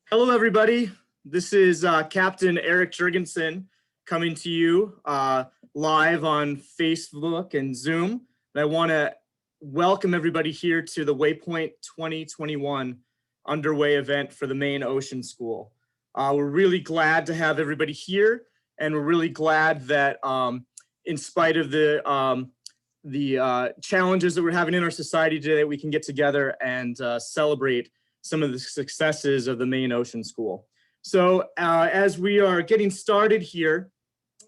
Hello, everybody. This is Captain Eric Jurgensen coming to you live on Facebook and Zoom. And I want to welcome everybody here to the Waypoint 2021 underway event for the Maine Ocean School. We're really glad to have everybody here, and we're really glad that in spite of the challenges that we're having in our society today, we can get together and celebrate some of the successes of the Maine Ocean School. So as we are getting started here,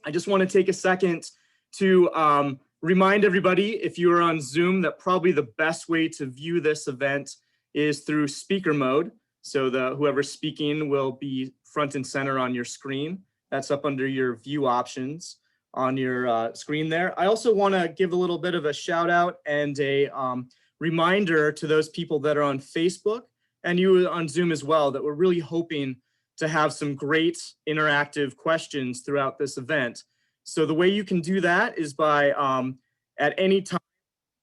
I just want to take a second to remind everybody, if you are on Zoom, that probably the best way to view this event is through speaker mode. So whoever's speaking will be front and center on your screen. That's up under your view options on your screen there. I also want to give a little bit of a shout out and a reminder to those people that are on Facebook and you on Zoom as well, that we're really hoping to have some great interactive questions throughout this event. So the way you can do that is by at any time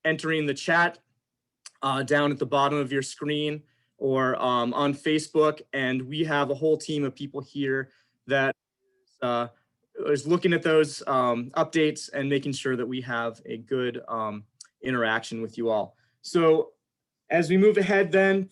entering the chat down at the bottom of your screen or on Facebook, and we have a whole team of people here that is looking at those updates and making sure that we have a good interaction with you all. So as we move ahead then,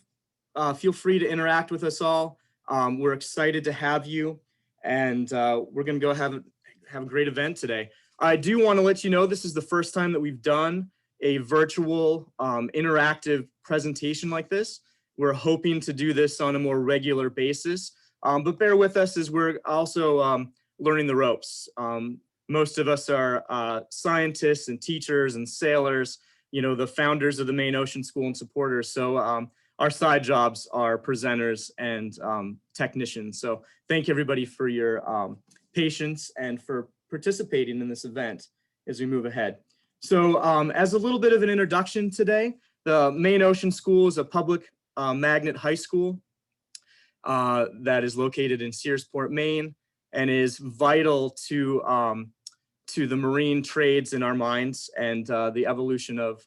feel free to interact with us all. We're excited to have you, and we're going to go have a great event today. I do want to let you know this is the first time that we've done a virtual interactive presentation like this. We're hoping to do this on a more regular basis, but bear with us as we're also learning the ropes. Most of us are scientists and teachers and sailors, you know, the founders of the Maine Ocean School and supporters. So our side jobs are presenters and technicians. So thank everybody for your patience and for participating in this event as we move ahead. So as a little bit of an introduction today, the Maine Ocean School is a public magnet high school that is located in Searsport, Maine, and is vital to the marine trades in our minds and the evolution of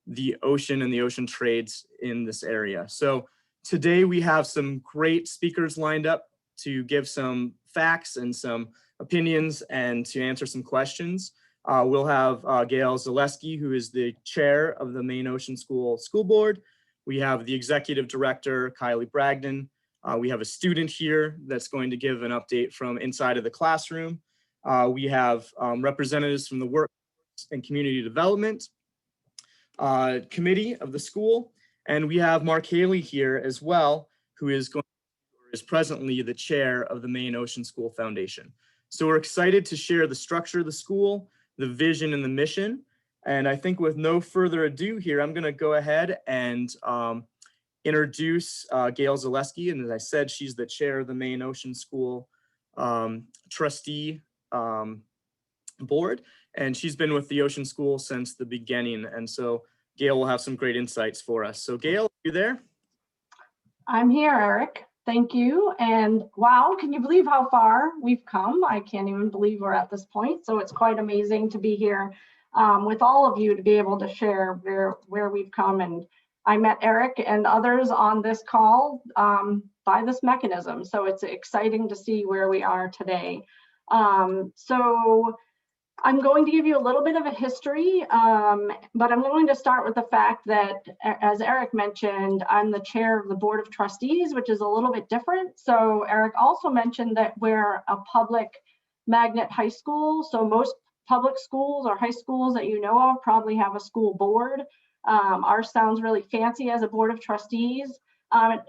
the ocean and the ocean trades in this area. So today we have some great speakers lined up to give some facts and some opinions and to answer some questions. We'll have Gail Zaleski, who is the chair of the Maine Ocean School School Board. We have the executive director, Kylie Bragdon. We have a student here that's going to give an update from inside of the classroom. We have representatives from the Workforce and Community Development Committee of the school. And we have Mark Haley here as well, who is presently the chair of the Maine Ocean School Foundation. So we're excited to share the structure of the school, the vision and the mission. And I think with no further ado here, I'm going to go ahead and introduce Gail Zaleski. And as I said, she's the chair of the Maine Ocean School trustee board. And she's been with the Ocean School since the beginning. And so Gail will have some great insights for us. So Gail, are you there? I'm here, Eric. Thank you. And wow, can you believe how far we've come? I can't even believe we're at this point. So it's quite amazing to be here with all of you to be able to share where we've come. And I met Eric and others on this call by this mechanism. So it's exciting to see where we are today. So I'm going to give you a little bit of a history, but I'm going to start with the fact that, as Eric mentioned, I'm the chair of the Board of Trustees, which is a little bit different. So Eric also mentioned that we're a public magnet high school. So most public schools or high schools that you know of probably have a school board. Ours sounds really fancy as a Board of Trustees.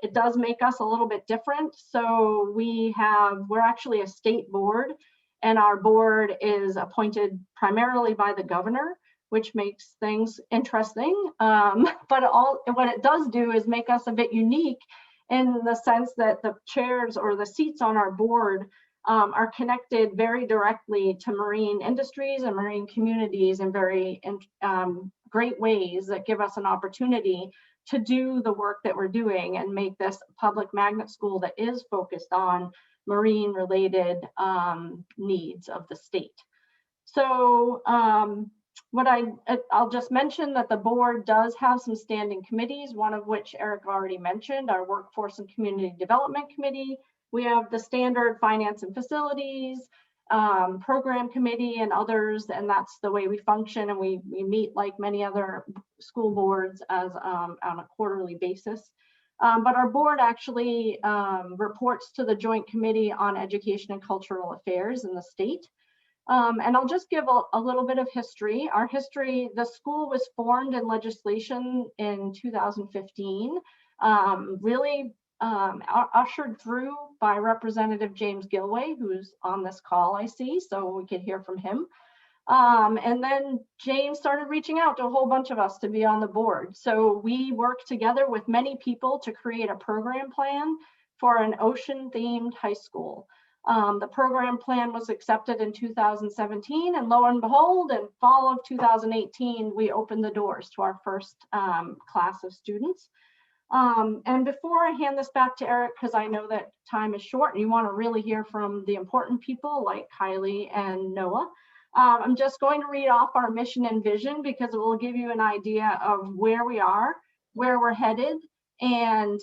It does make us a little bit different. So we're actually a state board. And our board is appointed primarily by the governor, which makes things interesting. But what it does do is make us a bit unique in the sense that the chairs or the seats on our board are connected very directly to marine industries and marine communities in very great ways that give us an opportunity to do the work that we're doing and make this a public magnet school that is focused on marine related needs of the state. So I'll just mention that the board does have some standing committees, one of which Eric already mentioned, our Workforce and Community Development Committee. We have the standard Finance and Facilities, Program Committee, and others, and that's the way we function. And we meet like many other school boards as on a quarterly basis. But our board actually reports to the Joint Committee on Education and Cultural Affairs in the state. And I'll just give a little bit of history. Our history, the school was formed in legislation in 2015, really ushered through by Representative James Gilway, who's on this call, I see, so we could hear from him. And then James started reaching out to a whole bunch of us to be on the board. So we worked together with many people to create a program plan for an ocean-themed high school. The program plan was accepted in 2017, and lo and behold, in fall of 2018, we opened the doors to our first class of students. And before I hand this back to Eric, because I know that time is short and you want to really hear from the important people like Kylie and Noah, I'm just going to read off our mission and vision because it will give you an idea of where we are, where we're headed, and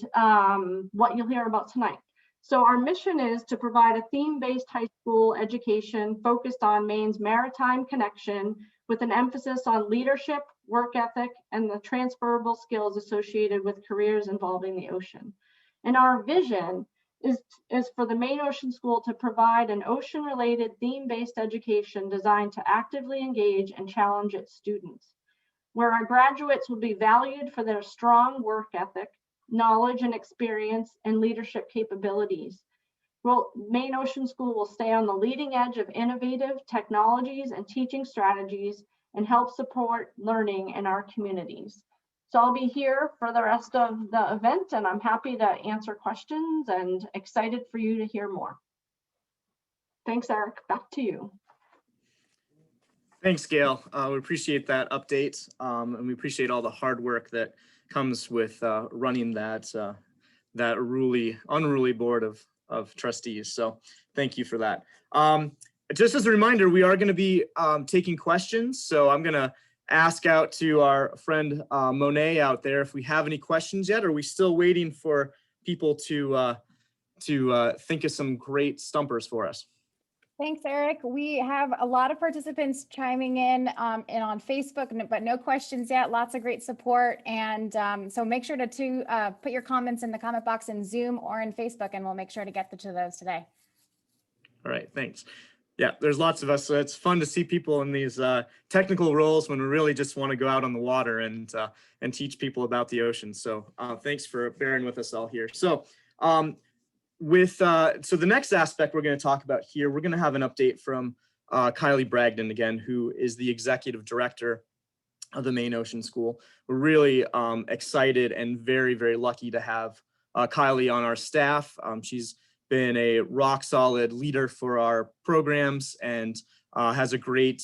what you'll hear about tonight. So our mission is to provide a theme-based high school education focused on Maine's maritime connection with an emphasis on leadership, work ethic, and the transferable skills associated with careers involving the ocean. And our vision is for the Maine Ocean School to provide an ocean-related theme-based education designed to actively engage and challenge its students, where our graduates will be valued for their strong work ethic, knowledge and experience, and leadership capabilities. Well, Maine Ocean School will stay on the leading edge of innovative technologies and teaching strategies and help support learning in our communities. So I'll be here for the rest of the event, and I'm happy to answer questions and excited for you to hear more. Thanks, Eric. Back to you. Thanks, Gail. We appreciate that update, and we appreciate all the hard work that comes with running that unruly board of trustees. So thank you for that. Just as a reminder, we are going to be taking questions. So I'm going to ask out to our friend Monet out there if we have any questions yet. Or are we still waiting for people to think of some great stumpers for us? Thanks, Eric. We have a lot of participants chiming in and on Facebook, but no questions yet. Lots of great support. And so make sure to put your comments in the comment box in Zoom or in Facebook, and we'll make sure to get to those today. All right, thanks. Yeah, there's lots of us. So it's fun to see people in these technical roles when we really just want to go out on the water and teach people about the ocean. So thanks for bearing with us all here. So so the next aspect we're going to talk about here, we're going to have an update from Kylie Bragdon again, who is the executive director of the Maine Ocean School. We're really excited and very, very lucky to have Kylie on our staff. She's been a rock solid leader for our programs and has a great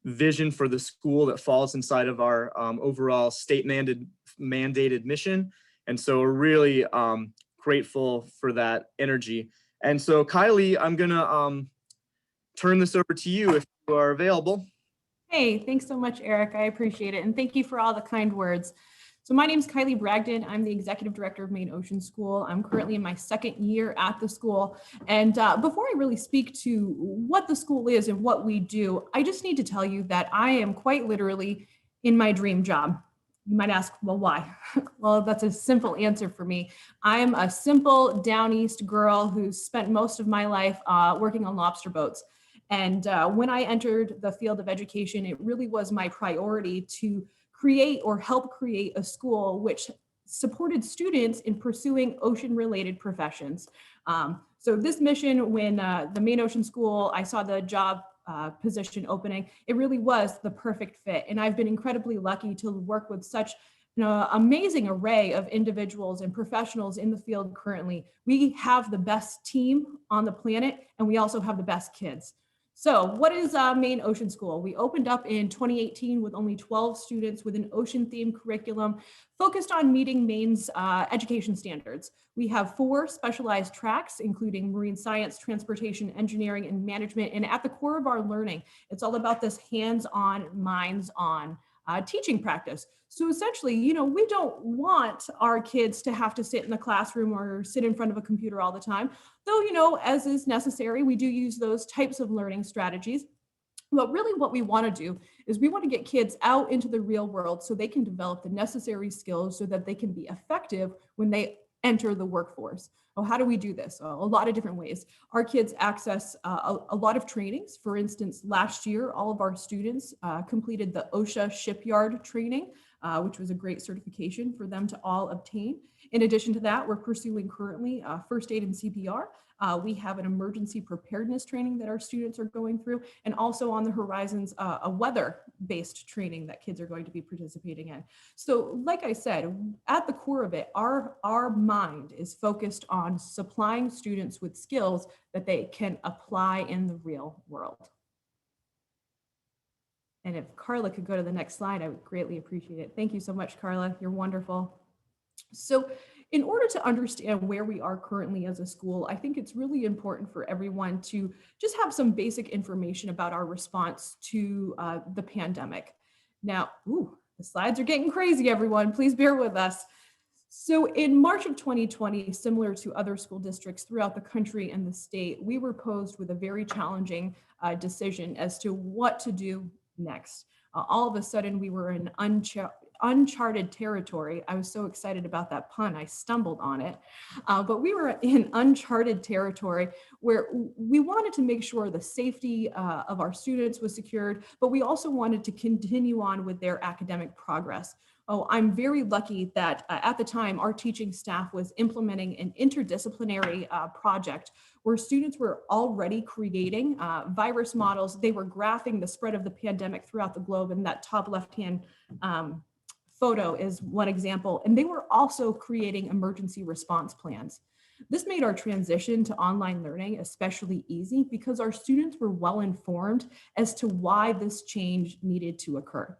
vision for the school that falls inside of our overall state mandated mission. And so we're really grateful for that energy. And so Kylie, I'm gonna turn this over to you if you are available. Hey, thanks so much, Eric. I appreciate it. And thank you for all the kind words. So my name is Kylie Bragdon. I'm the executive director of Maine Ocean School. I'm currently in my second year at the school. And before I really speak to what the school is and what we do, I just need to tell you that I am quite literally in my dream job. You might ask, well, why? Well, that's a simple answer for me. I'm a simple down east girl who's spent most of my life working on lobster boats. And when I entered the field of education, it really was my priority to create or help create a school which supported students in pursuing ocean-related professions. So this mission, when the Maine Ocean School, I saw the job position opening, it really was the perfect fit. And I've been incredibly lucky to work with such an amazing array of individuals and professionals in the field currently. We have the best team on the planet, and we also have the best kids. So what is Maine Ocean School? We opened up in 2018 with only 12 students with an ocean themed curriculum focused on meeting Maine's education standards. We have 4 specialized tracks, including marine science, transportation, engineering, and management. And at the core of our learning, it's all about this hands-on, minds-on teaching practice. So essentially, you know, we don't want our kids to have to sit in the classroom or sit in front of a computer all the time. Though, you know, as is necessary, we do use those types of learning strategies. But really what we want to do is we want to get kids out into the real world so they can develop the necessary skills so that they can be effective when they enter the workforce. Well, how do we do this? A lot of different ways. Our kids access a lot of trainings. For instance, last year, all of our students completed the OSHA shipyard training, which was a great certification for them to all obtain. In addition to that, we're pursuing currently first aid and CPR. We have an emergency preparedness training that our students are going through, and also on the horizons, a weather-based training that kids are going to be participating in. So like I said, at the core of it, our mind is focused on supplying students with skills that they can apply in the real world. And if Carla could go to the next slide, I would greatly appreciate it. Thank you so much, Carla. You're wonderful. So in order to understand where we are currently as a school, I think it's really important for everyone to just have some basic information about our response to the pandemic. Now, the slides are getting crazy, everyone. Please bear with us. So in March of 2020, similar to other school districts throughout the country and the state, we were posed with a very challenging decision as to what to do next. All of a sudden, we were in uncharted territory. I was so excited about that pun, I stumbled on it. But we were in uncharted territory where we wanted to make sure the safety of our students was secured, but we also wanted to continue on with their academic progress. Oh, I'm very lucky that at the time, our teaching staff was implementing an interdisciplinary project where students were already creating virus models. They were graphing the spread of the pandemic throughout the globe, and that top left-hand photo is one example. And they were also creating emergency response plans. This made our transition to online learning especially easy because our students were well informed as to why this change needed to occur.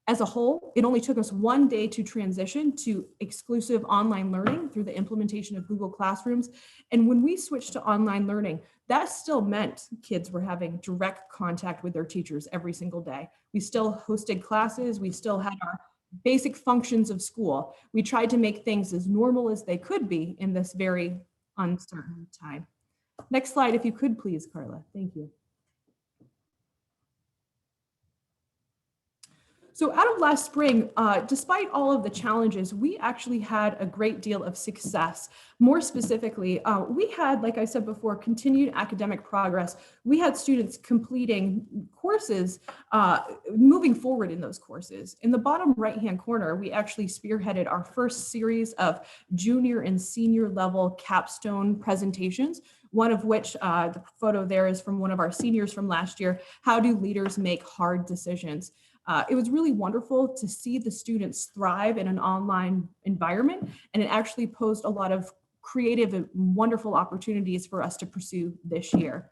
As a whole, it only took us 1 day to transition to exclusive online learning through the implementation of Google Classrooms. And when we switched to online learning, that still meant kids were having direct contact with their teachers every single day. We still hosted classes. We still had our basic functions of school. We tried to make things as normal as they could be in this very uncertain time. Next slide, if you could please, Carla. Thank you. So out of last spring, despite all of the challenges, we actually had a great deal of success. More specifically, we had, like I said before, continued academic progress. We had students completing courses, moving forward in those courses. In the bottom right-hand corner, we actually spearheaded our first series of junior and senior level capstone presentations, one of which, the photo there is from one of our seniors from last year, How Do Leaders Make Hard Decisions? It was really wonderful to see the students thrive in an online environment, and it actually posed a lot of creative and wonderful opportunities for us to pursue this year.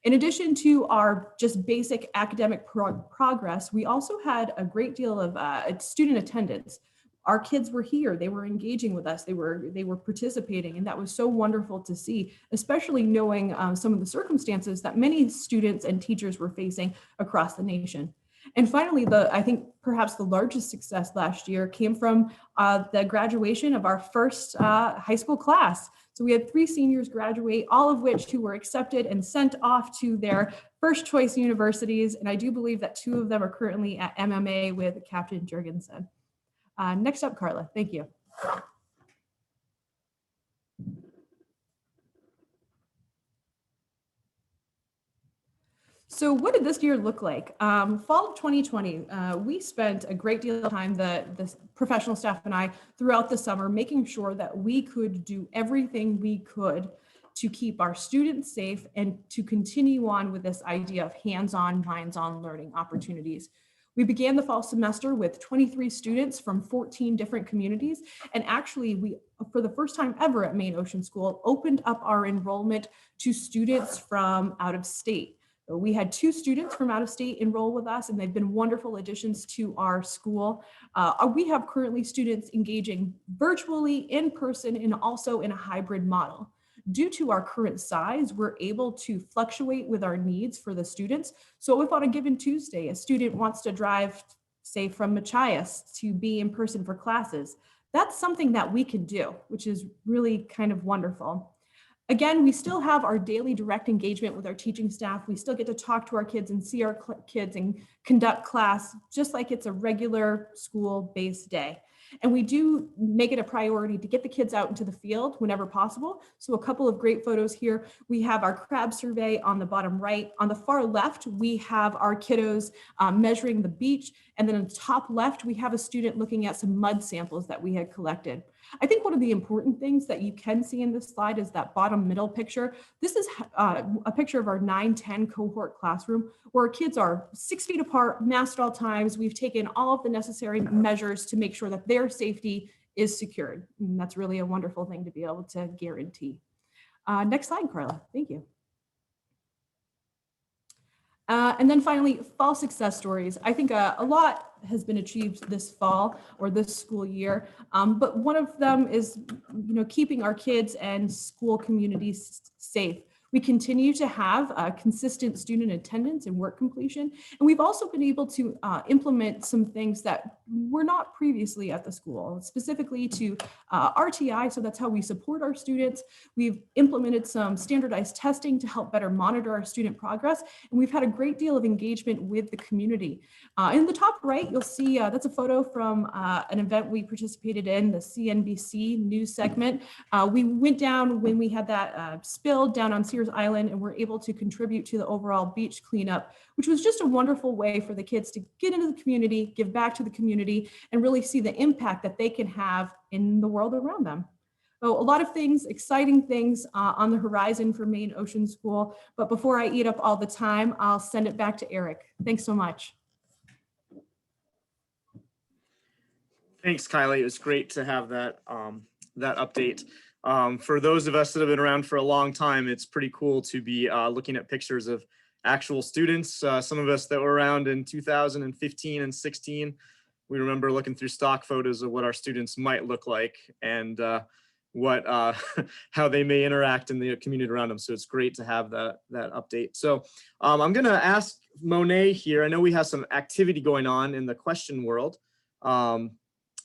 In addition to our just basic academic progress, we also had a great deal of student attendance. Our kids were here, they were engaging with us, they were participating, and that was so wonderful to see, especially knowing some of the circumstances that many students and teachers were facing across the nation. And finally, I think perhaps the largest success last year came from the graduation of our first high school class. So we had 3 seniors graduate, all of which who were accepted and sent off to their first choice universities. And I do believe that 2 of them are currently at MMA with Captain Jurgensen. Next up, Carla, thank you. So what did this year look like? Fall of 2020, we spent a great deal of time, the professional staff and I, throughout the summer, making sure that we could do everything we could to keep our students safe and to continue on with this idea of hands-on, minds-on learning opportunities. We began the fall semester with 23 students from 14 different communities. And actually, we, for the first time ever at Maine Ocean School, opened up our enrollment to students from out of state. We had 2 students from out of state enroll with us, and they've been wonderful additions to our school. We have currently students engaging virtually, in person, and also in a hybrid model. Due to our current size, we're able to fluctuate with our needs for the students. So if on a given Tuesday, a student wants to drive, say, from Machias to be in person for classes, that's something that we can do, which is really kind of wonderful. Again, we still have our daily direct engagement with our teaching staff. We still get to talk to our kids and see our kids and conduct class just like it's a regular school-based day. And we do make it a priority to get the kids out into the field whenever possible. So a couple of great photos here. We have our crab survey on the bottom right. On the far left, we have our kiddos measuring the beach. And then on the top left, we have a student looking at some mud samples that we had collected. I think one of the important things that you can see in this slide is that bottom middle picture. This is a picture of our 9-10 cohort classroom where our kids are 6 feet apart, masked at all times. We've taken all of the necessary measures to make sure that their safety is secured. And that's really a wonderful thing to be able to guarantee. Next slide, Carla. Thank you. And then finally, fall success stories. I think a lot has been achieved this fall or this school year, but one of them is, keeping our kids and school communities safe. We continue to have consistent student attendance and work completion. And we've also been able to implement some things that were not previously at the school, specifically to RTI. So that's how we support our students. We've implemented some standardized testing to help better monitor our student progress. And we've had a great deal of engagement with the community. In the top right, you'll see that's a photo from an event we participated in, the CNBC news segment. We went down when we had that spill down on Sears Island, and we're able to contribute to the overall beach cleanup, which was just a wonderful way for the kids to get into the community, give back to the community, and really see the impact that they can have in the world around them. So a lot of things, exciting things on the horizon for Maine Ocean School. But before I eat up all the time, I'll send it back to Eric. Thanks so much. Thanks, Kylie. It was great to have that that update. For those of us that have been around for a long time, it's pretty cool to be looking at pictures of actual students. Some of us that were around in 2015 and 16, we remember looking through stock photos of what our students might look like and how they may interact in the community around them. So it's great to have that update. So I'm going to ask Monet here. I know we have some activity going on in the question world.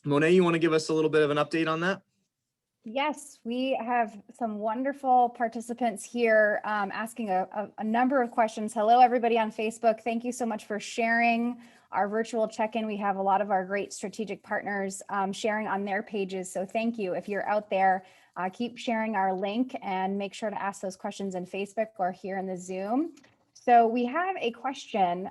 Monet, you want to give us a little bit of an update on that? Yes, we have some wonderful participants here asking a number of questions. Hello, everybody on Facebook. Thank you so much for sharing our virtual check-in. We have a lot of our great strategic partners sharing on their pages. So thank you. If you're out there, keep sharing our link and make sure to ask those questions in Facebook or here in the Zoom. So we have a question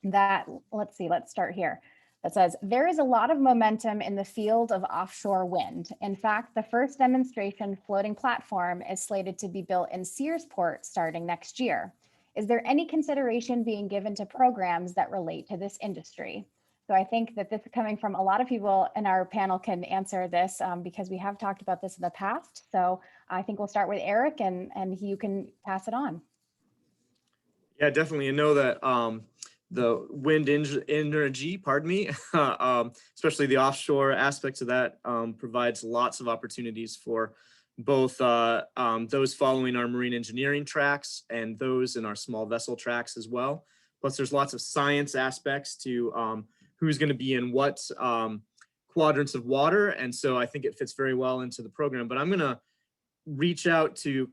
that, let's start here. That says, there is a lot of momentum in the field of offshore wind. In fact, the first demonstration floating platform is slated to be built in Searsport starting next year. Is there any consideration being given to programs that relate to this industry? So I think that this is coming from a lot of people in our panel can answer this because we have talked about this in the past. So I think we'll start with Eric and you can pass it on. Yeah, definitely. I know that the wind energy, especially the offshore aspects of that, provides lots of opportunities for both those following our marine engineering tracks and those in our small vessel tracks as well. Plus, there's lots of science aspects to who's going to be in what quadrants of water. And so I think it fits very well into the program. But I'm going to reach out to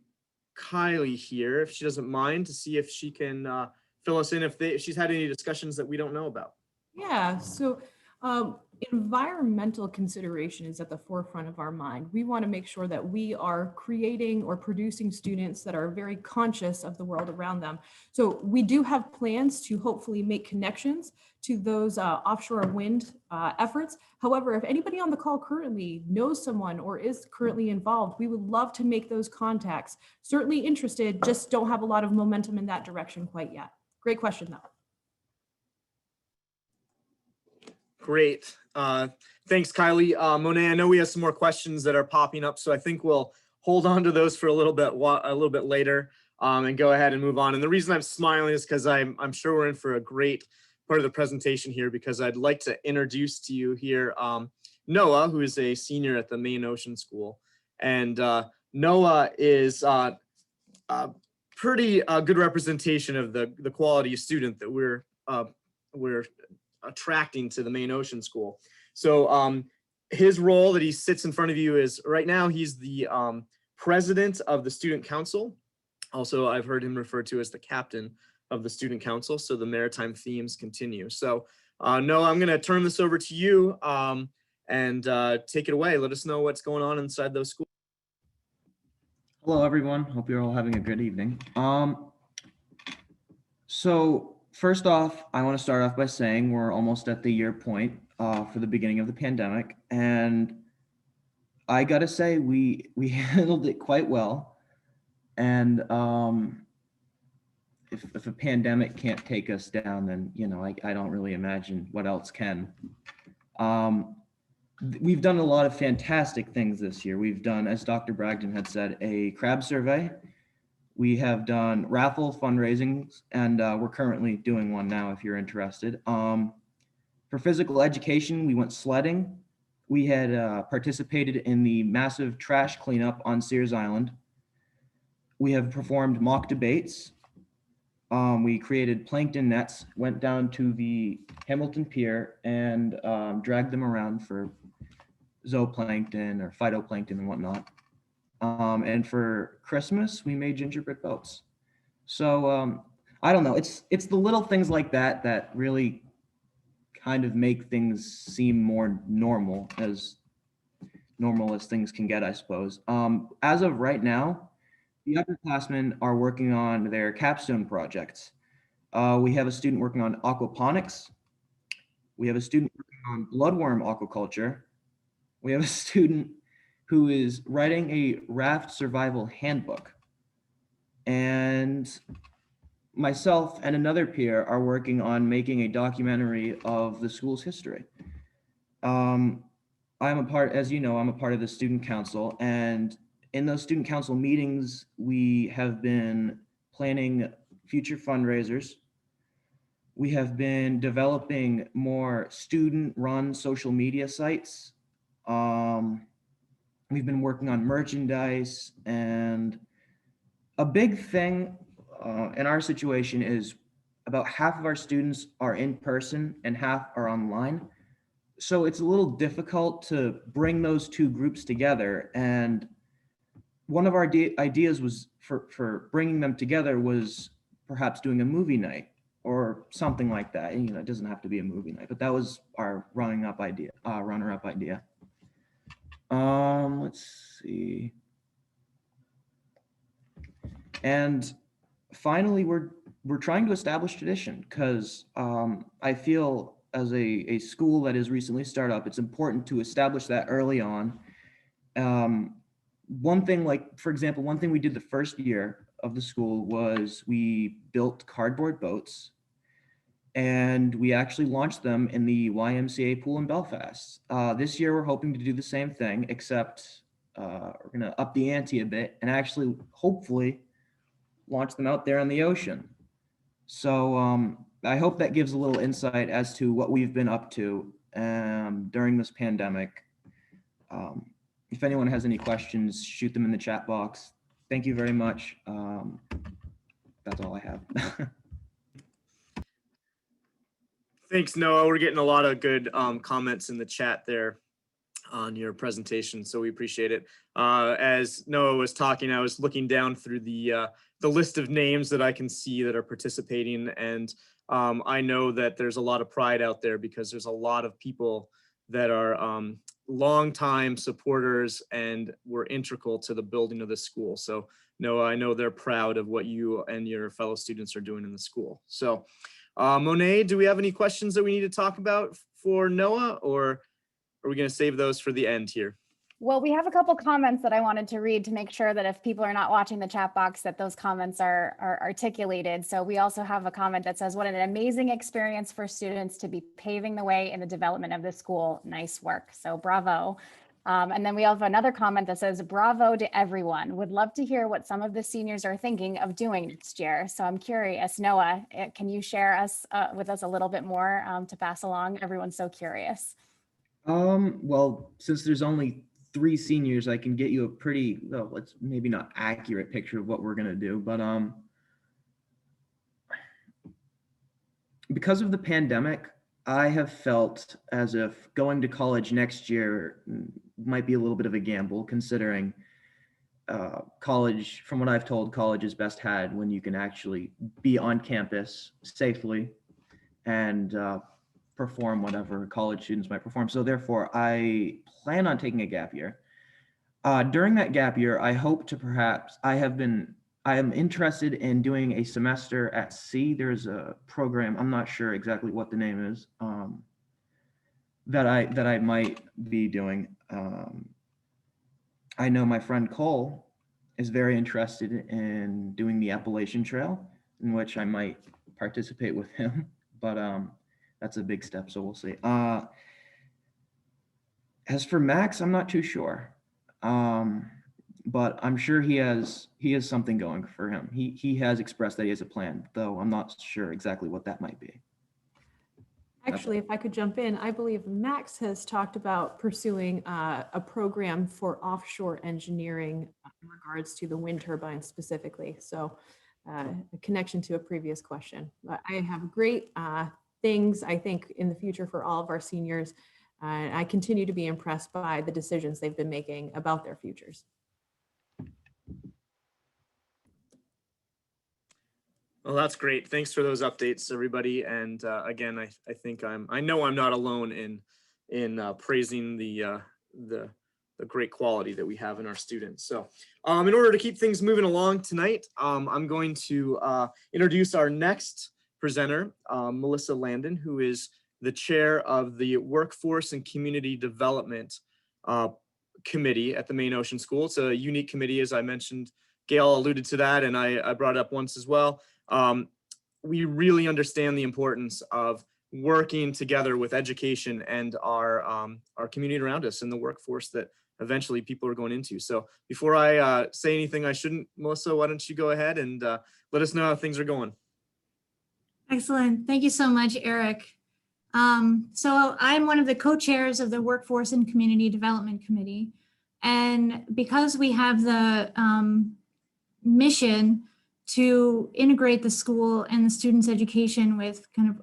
Kylie here, if she doesn't mind, to see if she can fill us in if she's had any discussions that we don't know about. Yeah, so environmental consideration is at the forefront of our mind. We want to make sure that we are creating or producing students that are very conscious of the world around them. So we do have plans to hopefully make connections to those offshore wind efforts. However, if anybody on the call currently knows someone or is currently involved, we would love to make those contacts. Certainly interested, just don't have a lot of momentum in that direction quite yet. Great question, though. Great. Thanks, Kylie. Monet, I know we have some more questions that are popping up, so I think we'll hold on to those for a little bit later. and go ahead and move on. And the reason I'm smiling is because I'm sure we're in for a great part of the presentation here, because I'd like to introduce to you here Noah, who is a senior at the Maine Ocean School. And Noah is a pretty good representation of the quality of student that we're attracting to the Maine Ocean School. So his role that he sits in front of you is, right now, he's the president of the student council. Also, I've heard him referred to as the captain of the student council. So the maritime themes continue. So Noah, I'm going to turn this over to you and take it away. Let us know what's going on inside those schools. Hello, everyone. Hope you're all having a good evening. So first off, I want to start off by saying we're almost at the year point for the beginning of the pandemic, and I gotta say we handled it quite well. And if a pandemic can't take us down, then I don't really imagine what else can. We've done a lot of fantastic things this year. We've done, as Dr. Bragdon had said, a crab survey. We have done raffle fundraisings, and we're currently doing one now if you're interested. For physical education, we went sledding. We had participated in the massive trash cleanup on Sears Island. We have performed mock debates. We created plankton nets, went down to the Hamilton Pier and dragged them around for zooplankton or phytoplankton and whatnot. And for Christmas, we made gingerbread boats. So I don't know. It's the little things like that that really kind of make things seem more normal as things can get, I suppose. As of right now, the upperclassmen are working on their capstone projects. We have a student working on aquaponics. We have a student working on bloodworm aquaculture. We have a student who is writing a raft survival handbook. And myself and another peer are working on making a documentary of the school's history. I'm a part, as you know, I'm a part of the student council, and in those student council meetings, we have been planning future fundraisers. We have been developing more student-run social media sites. We've been working on merchandise, and a big thing in our situation is about half of our students are in person and half are online. So it's a little difficult to bring those two groups together. And one of our ideas was for bringing them together was perhaps doing a movie night or something like that. It doesn't have to be a movie night, but that was our runner-up idea. Let's see. And finally, we're trying to establish tradition, because I feel as a school that is recently started up, it's important to establish that early on. One thing we did the first year of the school was we built cardboard boats, and we actually launched them in the YMCA pool in Belfast. This year, we're hoping to do the same thing, except we're going to up the ante a bit and actually, hopefully, launch them out there in the ocean. So I hope that gives a little insight as to what we've been up to during this pandemic. If anyone has any questions, shoot them in the chat box. Thank you very much. That's all I have. Thanks, Noah. We're getting a lot of good comments in the chat there on your presentation, so we appreciate it. As Noah was talking, I was looking down through the list of names that I can see that are participating, and I know that there's a lot of pride out there, because there's a lot of people that are longtime supporters and were integral to the building of the school. So Noah, I know they're proud of what you and your fellow students are doing in the school. So Monet, do we have any questions that we need to talk about for Noah, or are we going to save those for the end here? Well, we have a couple comments that I wanted to read to make sure that if people are not watching the chat box, that those comments are articulated. So we also have a comment that says, what an amazing experience for students to be paving the way in the development of the school. Nice work. So bravo. And then we have another comment that says, bravo to everyone. Would love to hear what some of the seniors are thinking of doing next year. So I'm curious, Noah, can you share with us a little bit more to pass along? Everyone's so curious. Well, since there's only 3 seniors, I can get you a pretty, well, it's maybe not accurate picture of what we're gonna do, but because of the pandemic, I have felt as if going to college next year might be a little bit of a gamble, considering college, from what I've told, college is best had when you can actually be on campus safely and perform whatever college students might perform. So therefore, I plan on taking a gap year. During that gap year, I hope to perhaps, I am interested in doing a semester at sea. There's a program, I'm not sure exactly what the name is, that I might be doing. I know my friend Cole is very interested in doing the Appalachian Trail, in which I might participate with him, but that's a big step, so we'll see. As for Max, I'm not too sure. But I'm sure he has something going for him. He has expressed that he has a plan, though I'm not sure exactly what that might be. Actually, if I could jump in, I believe Max has talked about pursuing a program for offshore engineering in regards to the wind turbines specifically. So a connection to a previous question. I have great things, I think, in the future for all of our seniors. I continue to be impressed by the decisions they've been making about their futures. Well, that's great. Thanks for those updates, everybody. And again, I think I know I'm not alone in praising the great quality that we have in our students. So in order to keep things moving along tonight, I'm going to introduce our next presenter, Melissa Landon, who is the chair of the Workforce and Community Development Committee at the Maine Ocean School. It's a unique committee, as I mentioned. Gail alluded to that, and I brought it up once as well. We really understand the importance of working together with education and our community around us and the workforce that eventually people are going into. So before I say anything I shouldn't, Melissa, why don't you go ahead and let us know how things are going. Excellent. Thank you so much, Eric. So I'm one of the co-chairs of the Workforce and Community Development Committee. And because we have the mission to integrate the school and the students' education with kind of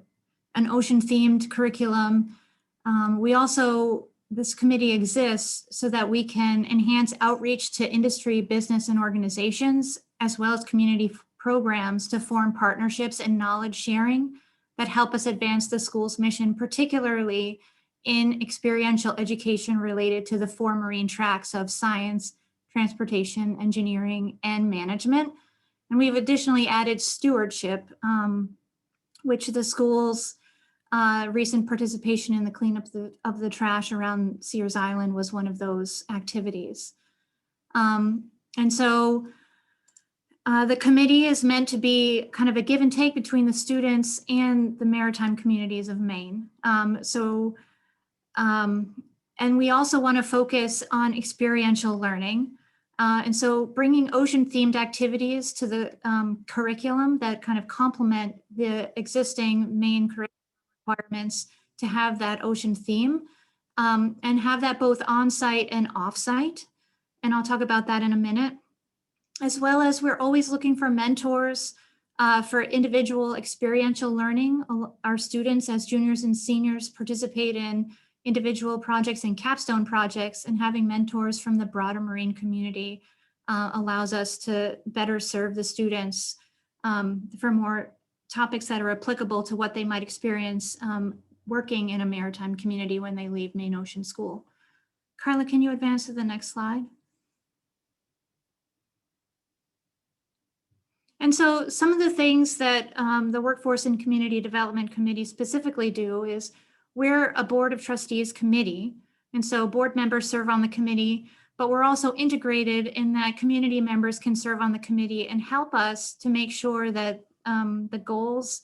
an ocean-themed curriculum, this committee exists so that we can enhance outreach to industry, business, and organizations, as well as community programs to form partnerships and knowledge sharing that help us advance the school's mission, particularly in experiential education related to the 4 marine tracks of science, transportation, engineering, and management. And we've additionally added stewardship, which the school's recent participation in the cleanup of the trash around Sears Island was one of those activities. And so the committee is meant to be kind of a give and take between the students and the maritime communities of Maine. And we also want to focus on experiential learning. And so bringing ocean-themed activities to the curriculum that kind of complement the existing Maine curriculum requirements to have that ocean theme, and have that both on-site and off-site. And I'll talk about that in a minute. As well as we're always looking for mentors for individual experiential learning. Our students as juniors and seniors participate in individual projects and capstone projects, and having mentors from the broader marine community allows us to better serve the students for more topics that are applicable to what they might experience working in a maritime community when they leave Maine Ocean School. Carla, can you advance to the next slide? And so some of the things that the Workforce and Community Development Committee specifically do is we're a Board of Trustees committee. And so board members serve on the committee, but we're also integrated in that community members can serve on the committee and help us to make sure that the goals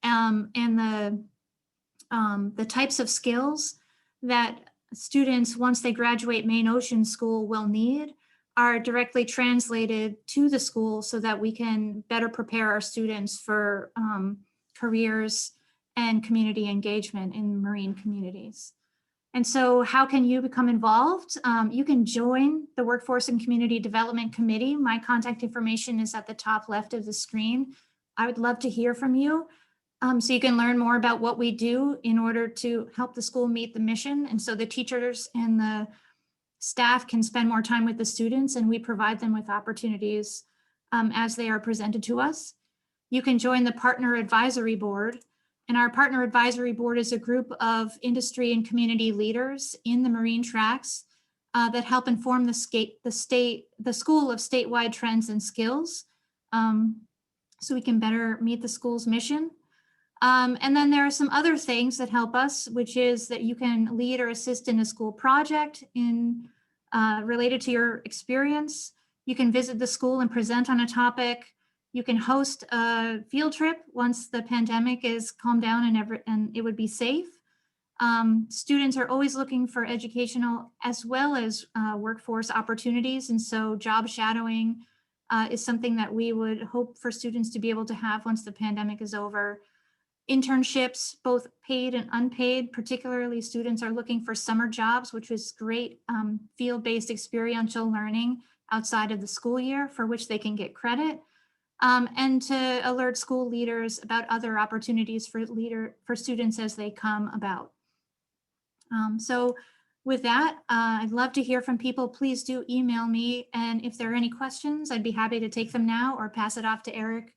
and the types of skills that students, once they graduate Maine Ocean School, will need are directly translated to the school so that we can better prepare our students for careers and community engagement in marine communities. And so how can you become involved? You can join the Workforce and Community Development Committee. My contact information is at the top left of the screen. I would love to hear from you. So you can learn more about what we do in order to help the school meet the mission. And so the teachers and the staff can spend more time with the students, and we provide them with opportunities as they are presented to us. You can join the Partner Advisory Board. And our Partner Advisory Board is a group of industry and community leaders in the marine tracks that help inform the school of statewide trends and skills, so we can better meet the school's mission. And then there are some other things that help us, which is that you can lead or assist in a school project related to your experience. You can visit the school and present on a topic. You can host a field trip once the pandemic is calmed down and it would be safe. Students are always looking for educational as well as workforce opportunities. And so job shadowing is something that we would hope for students to be able to have once the pandemic is over. Internships, both paid and unpaid, particularly students are looking for summer jobs, which is great field-based experiential learning outside of the school year for which they can get credit. And to alert school leaders about other opportunities for students as they come about. So with that, I'd love to hear from people. Please do email me. And if there are any questions, I'd be happy to take them now or pass it off to Eric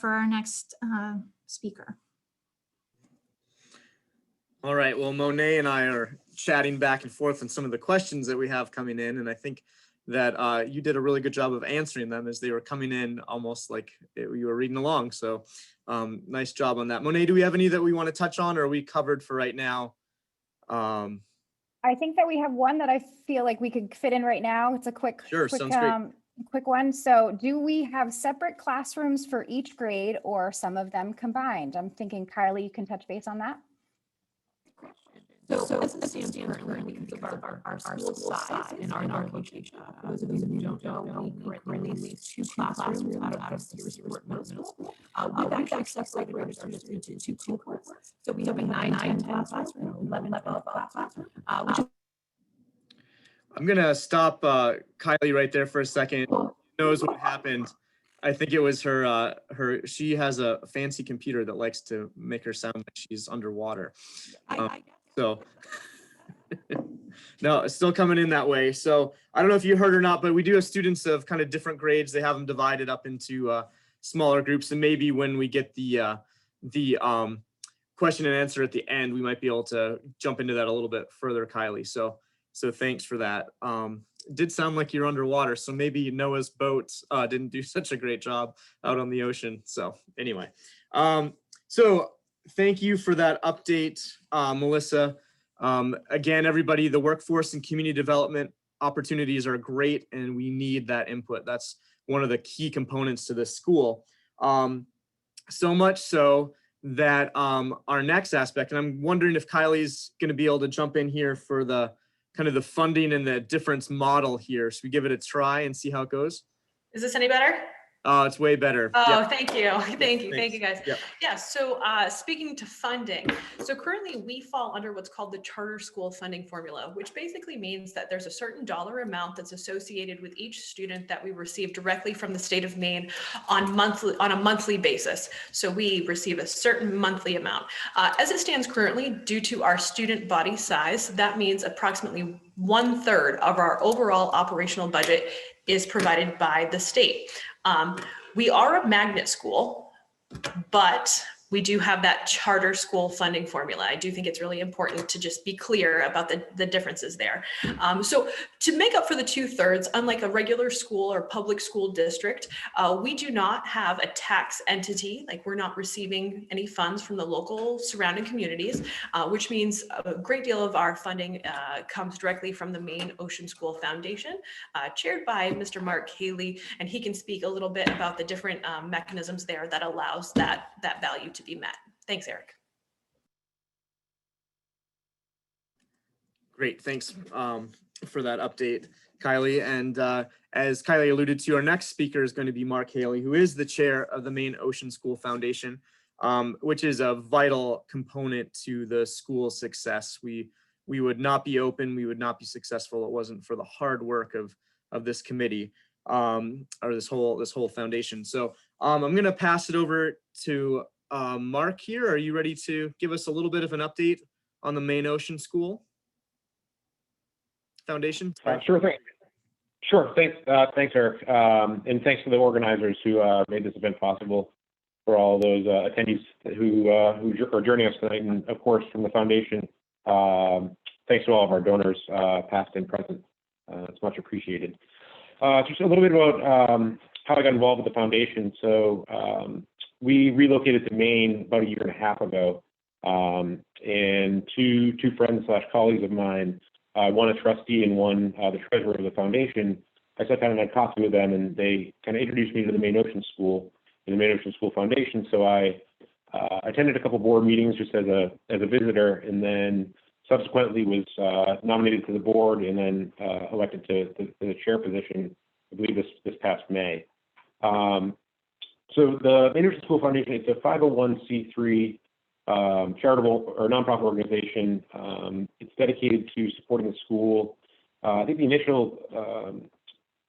for our next speaker. All right, well, Monet and I are chatting back and forth on some of the questions that we have coming in, and I think that you did a really good job of answering them as they were coming in, almost like you were reading along. So nice job on that. Monet, do we have any that we want to touch on, or are we covered for right now? I think that we have one that I feel like we could fit in right now. It's a quick one. So do we have separate classrooms for each grade or some of them combined? I'm thinking Kylie, you can touch base on that. So as it stands currently, because of our school size and our location, those of you who don't know, we currently lease 2 classrooms out of Sears Middle School. We've actually separated our students into 2 cohorts. So we have a 9-10 classroom, 11-12 classroom, which I'm gonna stop Kylie right there for a second. Who knows what happened? I think it was her. She has a fancy computer that likes to make her sound like she's underwater. So no, it's still coming in that way. So I don't know if you heard or not, but we do have students of kind of different grades. They have them divided up into smaller groups, and maybe when we get the question and answer at the end, we might be able to jump into that a little bit further, Kylie. So thanks for that. It did sound like you're underwater, so maybe Noah's boat didn't do such a great job out on the ocean. So anyway, so thank you for that update, Melissa. Again, everybody, the workforce and community development opportunities are great, and we need that input. That's one of the key components to this school. So much so that our next aspect, and I'm wondering if Kylie's going to be able to jump in here for the kind of the funding and the difference model here. So we give it a try and see how it goes. Is this any better? It's way better. Oh, Yep. thank you. Thank you, guys. Yep. Yeah, so speaking to funding, so currently we fall under what's called the charter school funding formula, which basically means that there's a certain dollar amount that's associated with each student that we receive directly from the state of Maine on a monthly basis. So we receive a certain monthly amount. As it stands currently, due to our student body size, that means approximately 1/3 of our overall operational budget is provided by the state. We are a magnet school, but we do have that charter school funding formula. I do think it's really important to just be clear about the differences there. So to make up for the 2/3, unlike a regular school or public school district, we do not have a tax entity, like we're not receiving any funds from the local surrounding communities, which means a great deal of our funding comes directly from the Maine Ocean School Foundation, chaired by Mr. Mark Haley, and he can speak a little bit about the different mechanisms there that allows that value to be met. Thanks, Eric. Great, thanks for that update, Kylie. And as Kylie alluded to, our next speaker is going to be Mark Haley, who is the chair of the Maine Ocean School Foundation, which is a vital component to the school's success. We would not be open, we would not be successful if it wasn't for the hard work of this committee, or this whole foundation. So I'm going to pass it over to Mark here. Are you ready to give us a little bit of an update on the Maine Ocean School Foundation? Sure thing. Sure. Thanks, Eric. And thanks to the organizers who made this event possible, for all those attendees who are joining us tonight, and of course from the foundation. Thanks to all of our donors, past and present. It's much appreciated. Just a little bit about how I got involved with the foundation. So we relocated to Maine about 1.5 years ago, and two friends / colleagues of mine, one a trustee and one the treasurer of the foundation, I sat down and had coffee with them, and they kind of introduced me to the Maine Ocean School and the Maine Ocean School Foundation. So I attended a couple board meetings just as a visitor, and then subsequently was nominated to the board, and then elected to the chair position, I believe this past May. So the Maine Ocean School Foundation, it's a 501c3 charitable or nonprofit organization. It's dedicated to supporting the school. I think the initial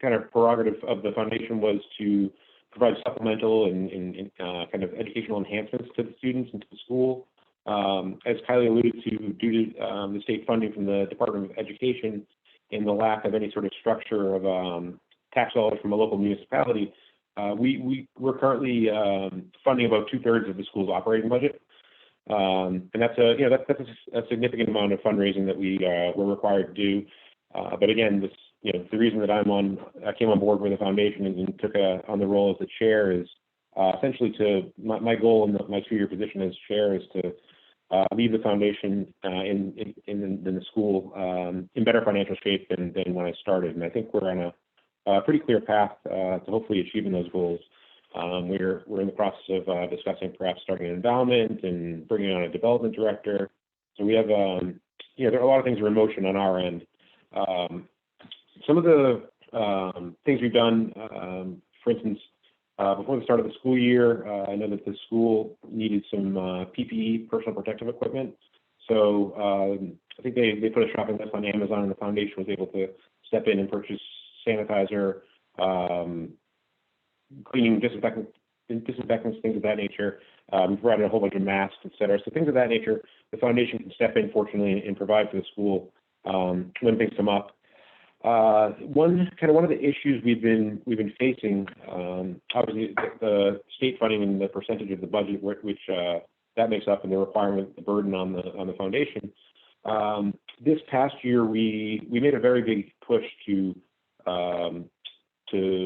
kind of prerogative of the foundation was to provide supplemental and kind of educational enhancements to the students and to the school. As Kylie alluded to, due to the state funding from the Department of Education and the lack of any sort of structure of tax dollars from a local municipality, we're currently funding about 2/3 of the school's operating budget. And that's a significant amount of fundraising that we're required to do. But again, the reason that I came on board with the foundation and took on the role as the chair is essentially my goal in my 2-year position as chair is to leave the foundation in the school in better financial shape than when I started. And I think we're on a pretty clear path to hopefully achieving those goals. We're in the process of discussing perhaps starting an endowment and bringing on a development director. So we have, there are a lot of things that are in motion on our end. Some of the things we've done, for instance, before the start of the school year, I know that the school needed some PPE, personal protective equipment. So I think they put a shopping list on Amazon, and the foundation was able to step in and purchase sanitizer, cleaning disinfectants, things of that nature. We provided a whole bunch of masks, et cetera. So things of that nature, the foundation can step in, fortunately, and provide for the school when things come up. One of the issues we've been facing, obviously the state funding and the percentage of the budget which that makes up, and the requirement, the burden on the foundation. This past year, we made a very big push to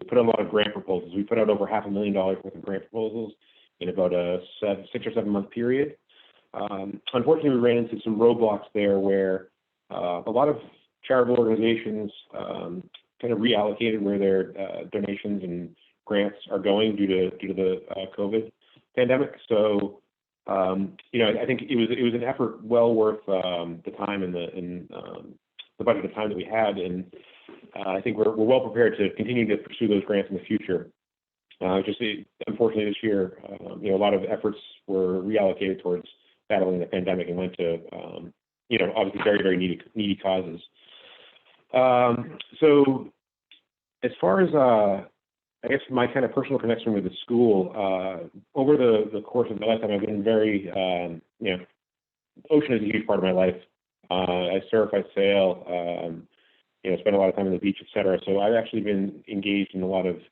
put on a lot of grant proposals. We put out over $500,000 worth of grant proposals in about a 6 or 7 month period. Unfortunately, we ran into some roadblocks there where a lot of charitable organizations kind of reallocated where their donations and grants are going due to the COVID pandemic. So I think it was an effort well worth the time and the budget of time that we had, and I think we're well prepared to continue to pursue those grants in the future. Unfortunately this year, a lot of efforts were reallocated towards battling the pandemic and went to obviously very, very needy causes. So as far as I guess my kind of personal connection with the school, over the course of my lifetime, I've been very, ocean is a huge part of my life. I surf, I sail, spend a lot of time on the beach, et cetera. So I've actually been engaged in a lot of,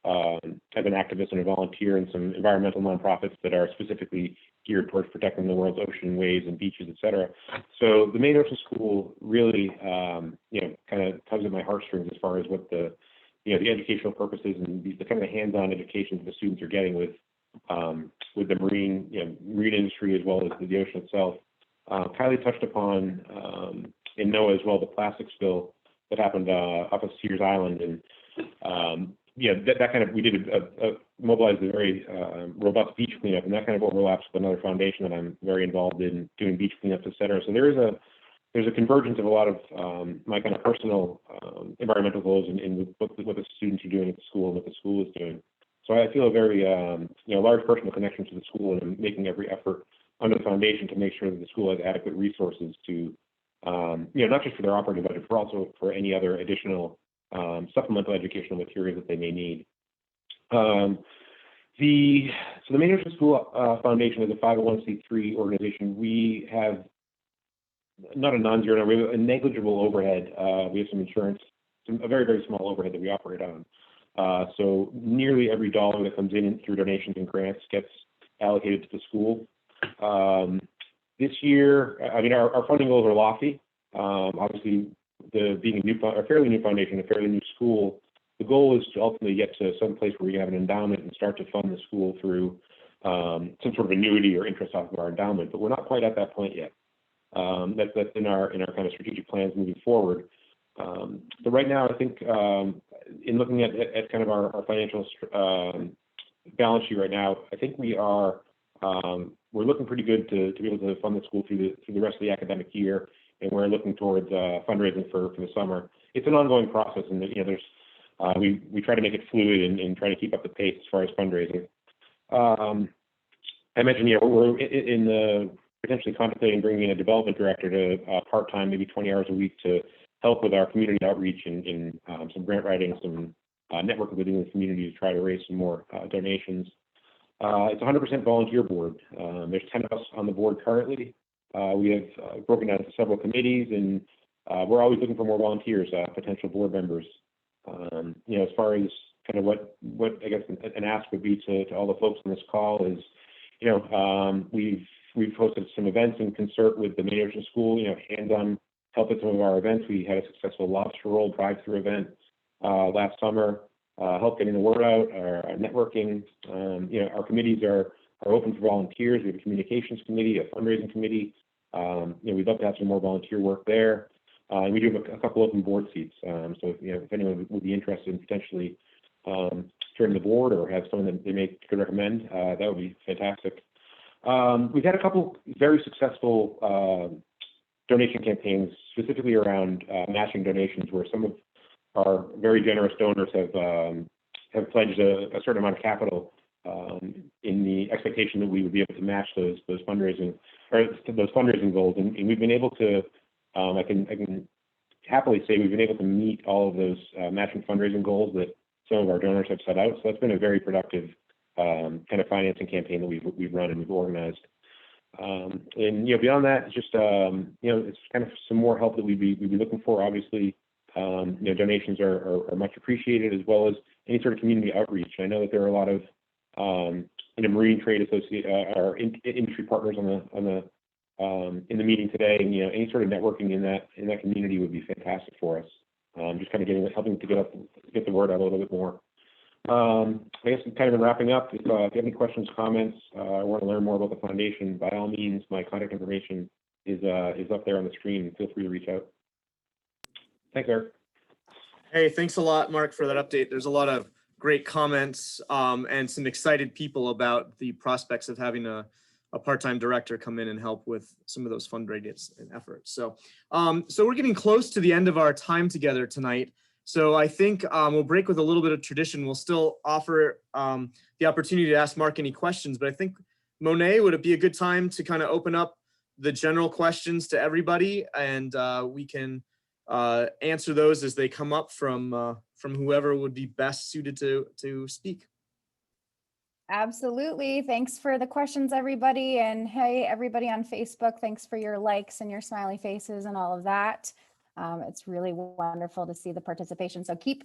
as an activist and a volunteer in some environmental nonprofits that are specifically geared towards protecting the world's ocean waves and beaches, et cetera. So the Maine Ocean School really, kind of tugs at my heartstrings as far as what the educational purposes and the kind of hands-on education that the students are getting with the marine industry as well as the ocean itself. Kylie touched upon, and Noah as well, the plastic spill that happened off of Sears Island, and that kind of, we did mobilized a very robust beach cleanup, and that kind of overlaps with another foundation that I'm very involved in doing beach cleanups, et cetera. So there's there's a convergence of a lot of my kind of personal environmental goals in what the students are doing at the school and what the school is doing. So I feel a very large personal connection to the school, and I'm making every effort under the foundation to make sure that the school has adequate resources to, not just for their operating budget, but also for any other additional supplemental educational materials that they may need. The Maine Ocean School Foundation is a 501c3 organization. We have not a non-zero, we have a negligible overhead. We have some insurance, a very, very small overhead that we operate on. So nearly every dollar that comes in through donations and grants gets allocated to the school. This year, I mean, our funding goals are lofty. Obviously, being a fairly new foundation, a fairly new school, the goal is to ultimately get to some place where we have an endowment and start to fund the school through some sort of annuity or interest off of our endowment. But we're not quite at that point yet. That's in our kind of strategic plans moving forward. So right now, I think in looking at kind of our financial balance sheet right now, I think we're looking pretty good to be able to fund the school through the rest of the academic year, and we're looking towards fundraising for the summer. It's an ongoing process, and there's we try to make it fluid and try to keep up the pace as far as fundraising. I mentioned, we're in the potentially contemplating bringing in a development director to part-time, maybe 20 hours a week, to help with our community outreach and some grant writing, some networking within the community to try to raise some more donations. It's a 100% volunteer board. There's 10 of us on the board currently. We have broken down into several committees, and we're always looking for more volunteers, potential board members. As far as kind of what I guess an ask would be to all the folks on this call is, we've hosted some events in concert with the Maine Ocean School, hands-on help at some of our events. We had a successful lobster roll drive-through event last summer, help getting the word out, our networking. Our committees are open for volunteers. We have a communications committee, a fundraising committee. We'd love to have some more volunteer work there. And we do have a couple open board seats. So if anyone would be interested in potentially joining the board or have someone that they could recommend, that would be fantastic. We've had a couple very successful donation campaigns, specifically around matching donations, where some of our very generous donors have pledged a certain amount of capital in the expectation that we would be able to match those fundraising goals, and we've been able to. I can happily say we've been able to meet all of those matching fundraising goals that some of our donors have set out. So that's been a very productive kind of financing campaign that we've run and we've organized. And beyond that, it's just it's kind of some more help that we'd be looking for. Obviously, donations are much appreciated, as well as any sort of community outreach. I know that there are a lot of marine trade our industry partners in the meeting today, and any sort of networking in that community would be fantastic for us. Just kind of helping to get the word out a little bit more. I guess kind of in wrapping up, if you have any questions, comments, or want to learn more about the foundation, by all means, my contact information is up there on the screen. Feel free to reach out. Thanks, Eric. Hey, thanks a lot, Mark, for that update. There's a lot of great comments and some excited people about the prospects of having a part-time director come in and help with some of those fundraising efforts. So we're getting close to the end of our time together tonight. So I think we'll break with a little bit of tradition. We'll still offer the opportunity to ask Mark any questions, but I think, Monet, would it be a good time to kind of open up the general questions to everybody, and we can answer those as they come up from whoever would be best suited to speak. Absolutely. Thanks for the questions, everybody. And hey, everybody on Facebook, thanks for your likes and your smiley faces and all of that. It's really wonderful to see the participation. So keep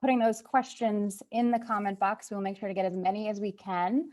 putting those questions in the comment box. We'll make sure to get as many as we can.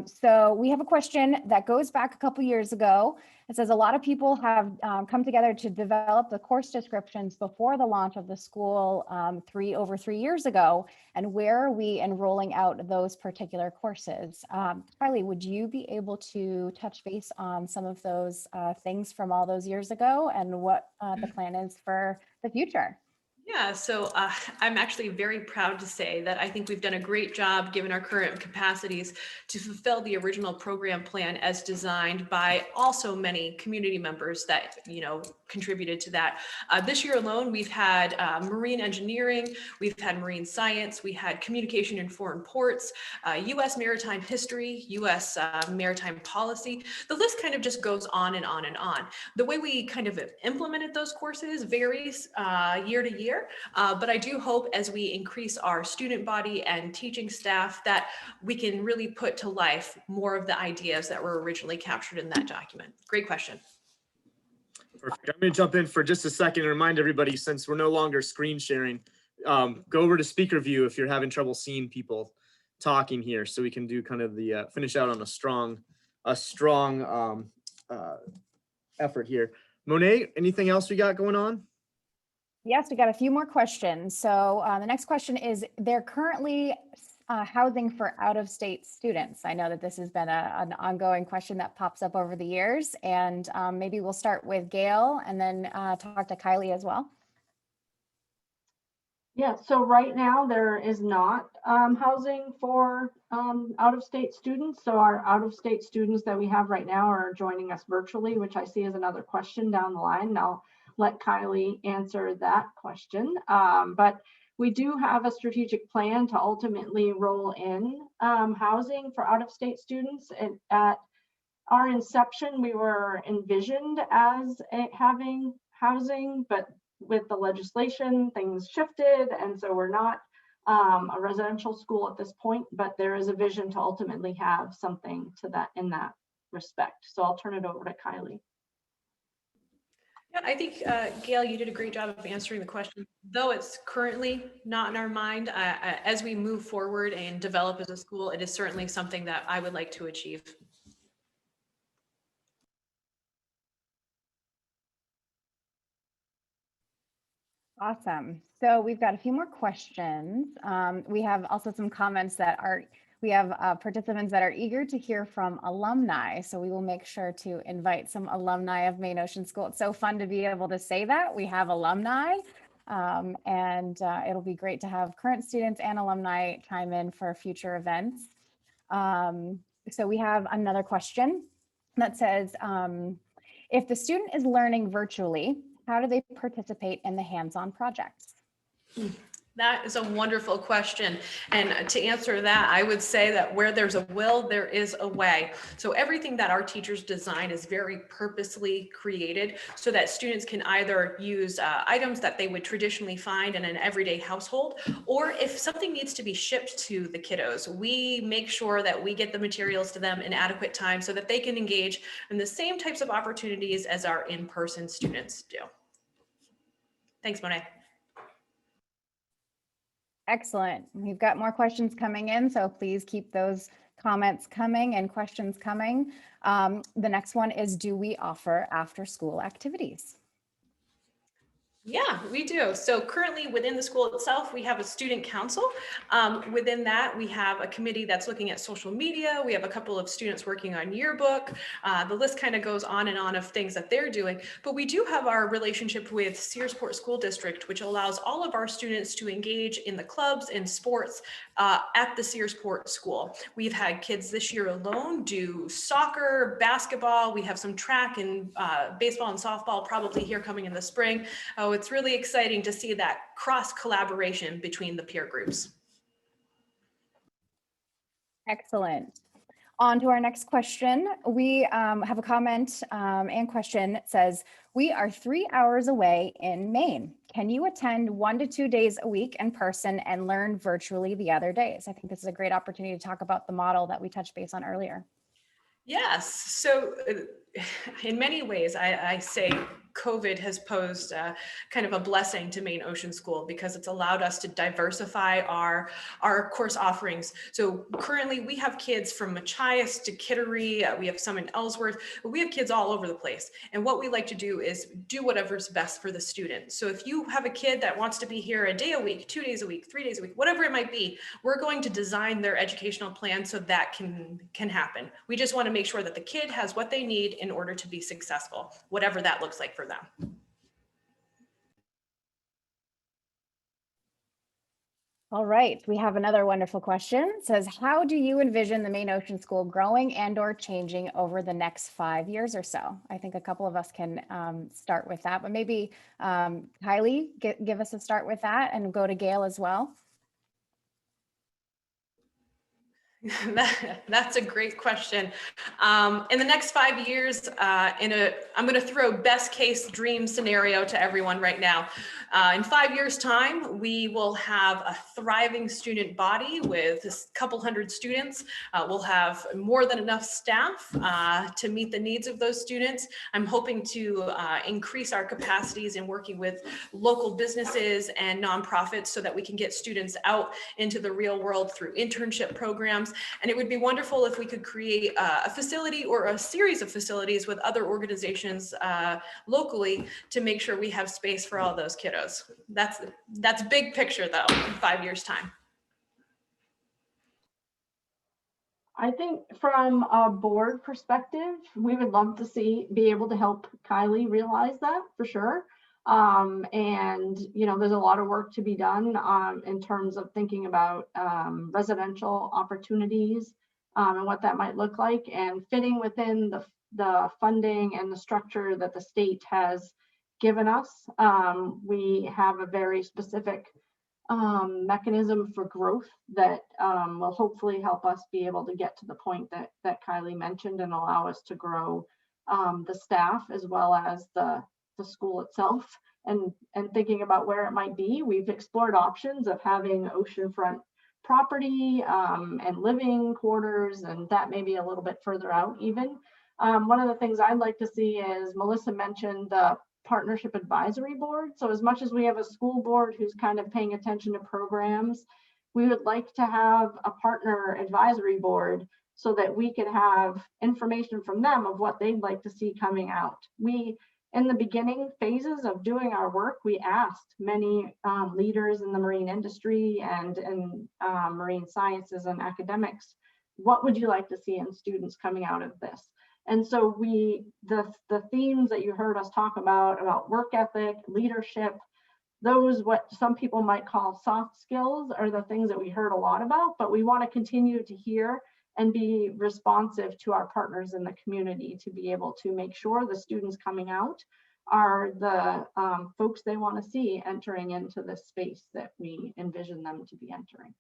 So we have a question that goes back a couple years ago. It says a lot of people have come together to develop the course descriptions before the launch of the school over 3 years ago. And where are we in rolling out those particular courses? Kylie, would you be able to touch base on some of those things from all those years ago and what the plan is for the future? Yeah, so I'm actually very proud to say that I think we've done a great job, given our current capacities, to fulfill the original program plan as designed by also many community members that, contributed to that. This year alone, we've had marine engineering, we've had marine science, we had communication in foreign ports, U.S. maritime history, U.S. Maritime policy. The list kind of just goes on and on and on. The way we kind of implemented those courses varies year to year, but I do hope as we increase our student body and teaching staff that we can really put to life more of the ideas that were originally captured in that document. Great question. Perfect. I'm going to jump in for just a second and remind everybody, since we're no longer screen sharing, go over to speaker view if you're having trouble seeing people talking here, so we can do kind of the finish out on a strong effort here. Monet, anything else we got going on? Yes, we got a few more questions. So the next question is, they're currently housing for out-of-state students. I know that this has been an ongoing question that pops up over the years, and maybe we'll start with Gail and then talk to Kylie as well. Yeah, so right now there is not housing for out-of-state students. So our out-of-state students that we have right now are joining us virtually, which I see as another question down the line. And I'll let Kylie answer that question. But we do have a strategic plan to ultimately roll in housing for out-of-state students. And at our inception, we were envisioned as having housing, but with the legislation, things shifted. And so we're not a residential school at this point, but there is a vision to ultimately have something to that in that respect. So I'll turn it over to Kylie. Yeah, I think, Gail, you did a great job of answering the question. Though it's currently not in our mind, as we move forward and develop as a school, it is certainly something that I would like to achieve. Awesome. So we've got a few more questions. We have also some comments we have participants that are eager to hear from alumni. So we will make sure to invite some alumni of Maine Ocean School. It's so fun to be able to say that we have alumni, and it'll be great to have current students and alumni chime in for future events. So we have another question that says, if the student is learning virtually, how do they participate in the hands-on projects? That is a wonderful question. And to answer that, I would say that where there's a will, there is a way. So everything that our teachers design is very purposely created so that students can either use items that they would traditionally find in an everyday household, or if something needs to be shipped to the kiddos, we make sure that we get the materials to them in adequate time so that they can engage in the same types of opportunities as our in-person students do. Thanks, Monet. Excellent. We've got more questions coming in, so please keep those comments coming and questions coming. The next one is, do we offer after-school activities? Yeah, we do. So currently within the school itself, we have a student council. Within that, we have a committee that's looking at social media. We have a couple of students working on yearbook. The list kind of goes on and on of things that they're doing. But we do have our relationship with Searsport School District, which allows all of our students to engage in the clubs and sports at the Searsport School. We've had kids this year alone do soccer, basketball. We have some track and baseball and softball probably here coming in the spring. It's really exciting to see that cross collaboration between the peer groups. Excellent. On to our next question. We have a comment and question that says, we are 3 hours away in Maine. Can you attend 1 to 2 days a week in person and learn virtually the other days? I think this is a great opportunity to talk about the model that we touched base on earlier. Yes, so in many ways, I say COVID has posed kind of a blessing to Maine Ocean School because it's allowed us to diversify our course offerings. So currently we have kids from Machias to Kittery, we have some in Ellsworth, but we have kids all over the place. And what we like to do is do whatever's best for the student. So if you have a kid that wants to be here a day a week, 2 days a week, 3 days a week, whatever it might be, we're going to design their educational plan so that can happen. We just want to make sure that the kid has what they need in order to be successful, whatever that looks like for them. All right, we have another wonderful question. It says, how do you envision the Maine Ocean School growing and or changing over the next 5 years or so? I think a couple of us can start with that, but maybe Kylie, give us a start with that and go to Gail as well. That's a great question. In the next 5 years, I'm going to throw best case dream scenario to everyone right now. In 5 years' time, we will have a thriving student body with a couple hundred students. We'll have more than enough staff to meet the needs of those students. I'm hoping to increase our capacities in working with local businesses and nonprofits so that we can get students out into the real world through internship programs. And it would be wonderful if we could create a facility or a series of facilities with other organizations locally to make sure we have space for all those kiddos. That's big picture though, in 5 years' time. I think from a board perspective, we would love to be able to help Kylie realize that for sure. And, you know, there's a lot of work to be done in terms of thinking about residential opportunities and what that might look like, and fitting within the funding and the structure that the state has given us. We have a very specific mechanism for growth that will hopefully help us be able to get to the point that Kylie mentioned and allow us to grow the staff as well as the school itself, and thinking about where it might be. We've explored options of having oceanfront property and living quarters, and that may be a little bit further out even. One of the things I'd like to see is, Melissa mentioned the partnership advisory board. So as much as we have a school board who's kind of paying attention to programs, we would like to have a partner advisory board so that we could have information from them of what they'd like to see coming out. In the beginning phases of doing our work, we asked many leaders in the marine industry and in marine sciences and academics, what would you like to see in students coming out of this? And so the themes that you heard us talk about work ethic, leadership, those what some people might call soft skills are the things that we heard a lot about, but we want to continue to hear and be responsive to our partners in the community to be able to make sure the students coming out are the folks they want to see entering into this space that we envision them to be entering.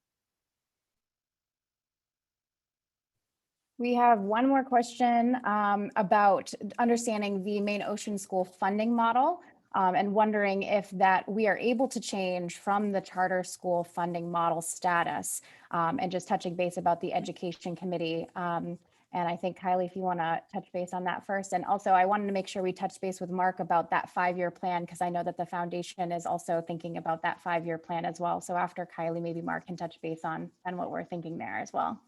We have one more question about understanding the Maine Ocean School funding model and wondering if that we are able to change from the charter school funding model status, and just touching base about the education committee. And I think Kylie, if you want to touch base on that first. And also I wanted to make sure we touch base with Mark about that 5-year plan, because I know that the foundation is also thinking about that 5-year plan as well. So after Kylie, maybe Mark can touch base on what we're thinking there as well.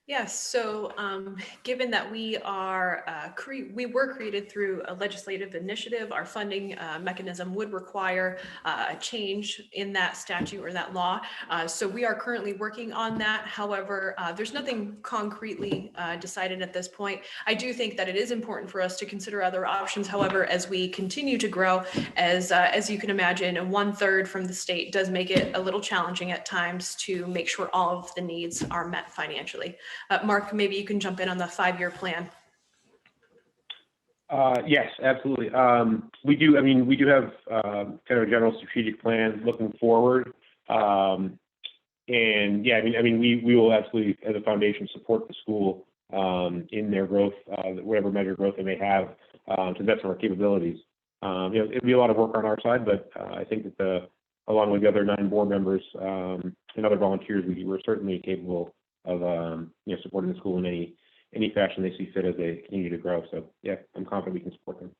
Yes, so given that we were created through a legislative initiative, our funding mechanism would require a change in that statute or that law. So we are currently working on that. However, there's nothing concretely decided at this point. I do think that it is important for us to consider other options. However, as we continue to grow, as you can imagine, 1/3 from the state does make it a little challenging at times to make sure all of the needs are met financially. Mark, maybe you can jump in on the 5-year plan. Yes, absolutely. We do have kind of a general strategic plan looking forward. And yeah, we will absolutely, as a foundation, support the school in their growth, whatever measure of growth they may have, to the best of our capabilities. It'd be a lot of work on our side, but I think that along with the other 9 board members and other volunteers, we're certainly capable of supporting the school in any fashion they see fit as they continue to grow. So yeah, I'm confident we can support them.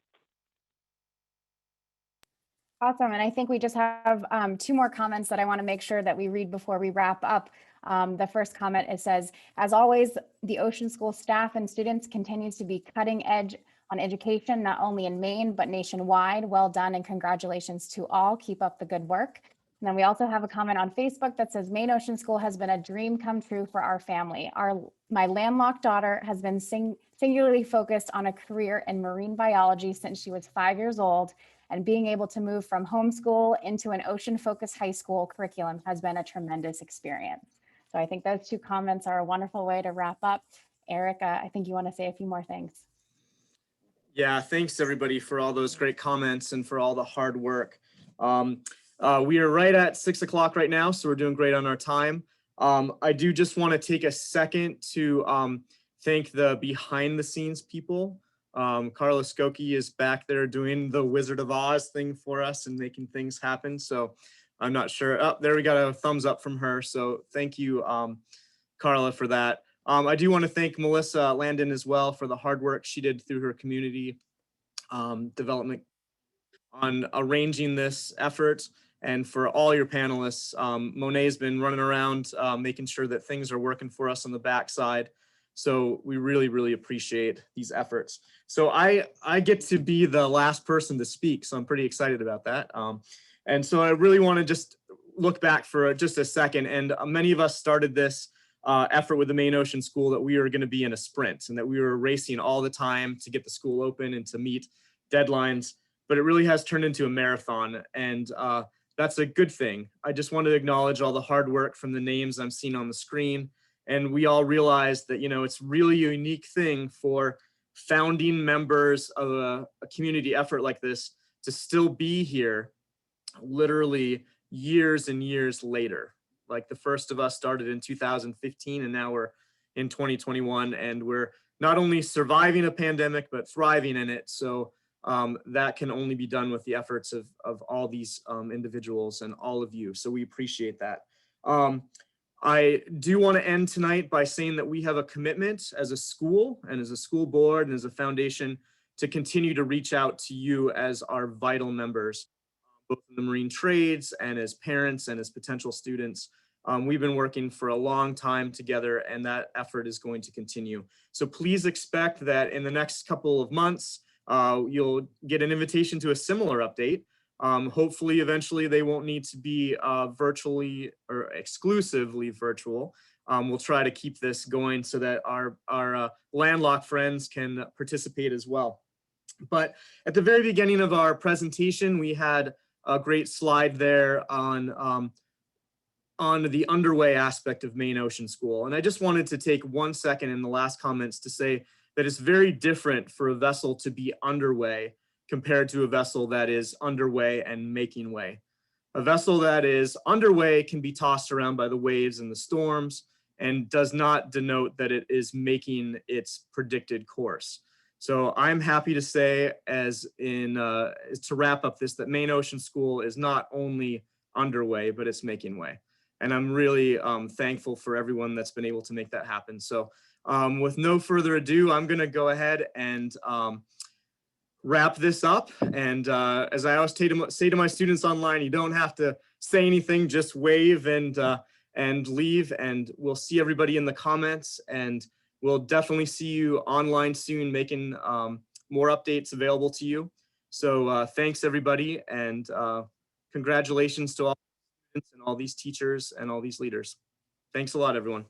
Awesome. And I think we just have 2 more comments that I want to make sure that we read before we wrap up. The first comment, it says, as always, the Ocean School staff and students continues to be cutting edge on education, not only in Maine, but nationwide. Well done and congratulations to all. Keep up the good work. And then we also have a comment on Facebook that says, Maine Ocean School has been a dream come true for our family. My landlocked daughter has been singularly focused on a career in marine biology since she was 5 years old and being able to move from homeschool into an ocean-focused high school curriculum has been a tremendous experience. So I think those two comments are a wonderful way to wrap up. Eric, I think you want to say a few more things. Yeah, thanks everybody for all those great comments and for all the hard work. We are right at 6 o'clock right now, so we're doing great on our time. I do just want to take a second to thank the behind the scenes people. Carla Skokie is back there doing the Wizard of Oz thing for us and making things happen. So I'm not sure. Oh, there we got a thumbs up from her. So thank you, Carla, for that. I do want to thank Melissa Landon as well for the hard work she did through her community development on arranging this effort, and for all your panelists. Monet's been running around making sure that things are working for us on the backside. So we really, really appreciate these efforts. So I get to be the last person to speak, so I'm pretty excited about that. And so I really want to just look back for just a second. And many of us started this effort with the Maine Ocean School that we were going to be in a sprint and that we were racing all the time to get the school open and to meet deadlines, but it really has turned into a marathon, and that's a good thing. I just want to acknowledge all the hard work from the names I'm seeing on the screen, and we all realize that, you know, it's really a unique thing for founding members of a community effort like this to still be here literally years and years later. Like the first of us started in 2015 and now we're in 2021, and we're not only surviving a pandemic, but thriving in it. So that can only be done with the efforts of all these individuals and all of you. So we appreciate that. I do want to end tonight by saying that we have a commitment as a school and as a school board and as a foundation to continue to reach out to you as our vital members, both in the marine trades and as parents and as potential students. We've been working for a long time together, and that effort is going to continue. So please expect that in the next couple of months, you'll get an invitation to a similar update. Hopefully, eventually, they won't need to be virtually or exclusively virtual. We'll try to keep this going so that our landlocked friends can participate as well. But at the very beginning of our presentation, we had a great slide there on the underway aspect of Maine Ocean School. And I just wanted to take 1 second in the last comments to say that it's very different for a vessel to be underway compared to a vessel that is underway and making way. A vessel that is underway can be tossed around by the waves and the storms and does not denote that it is making its predicted course. So I'm happy to say, to wrap up this, that Maine Ocean School is not only underway, but it's making way. And I'm really thankful for everyone that's been able to make that happen. So with no further ado, I'm gonna go ahead and wrap this up. And as I always say to my students online, you don't have to say anything, just wave and leave, and we'll see everybody in the comments, and we'll definitely see you online soon, making more updates available to you. So thanks everybody, and congratulations to all students and all these teachers and all these leaders. Thanks a lot, everyone.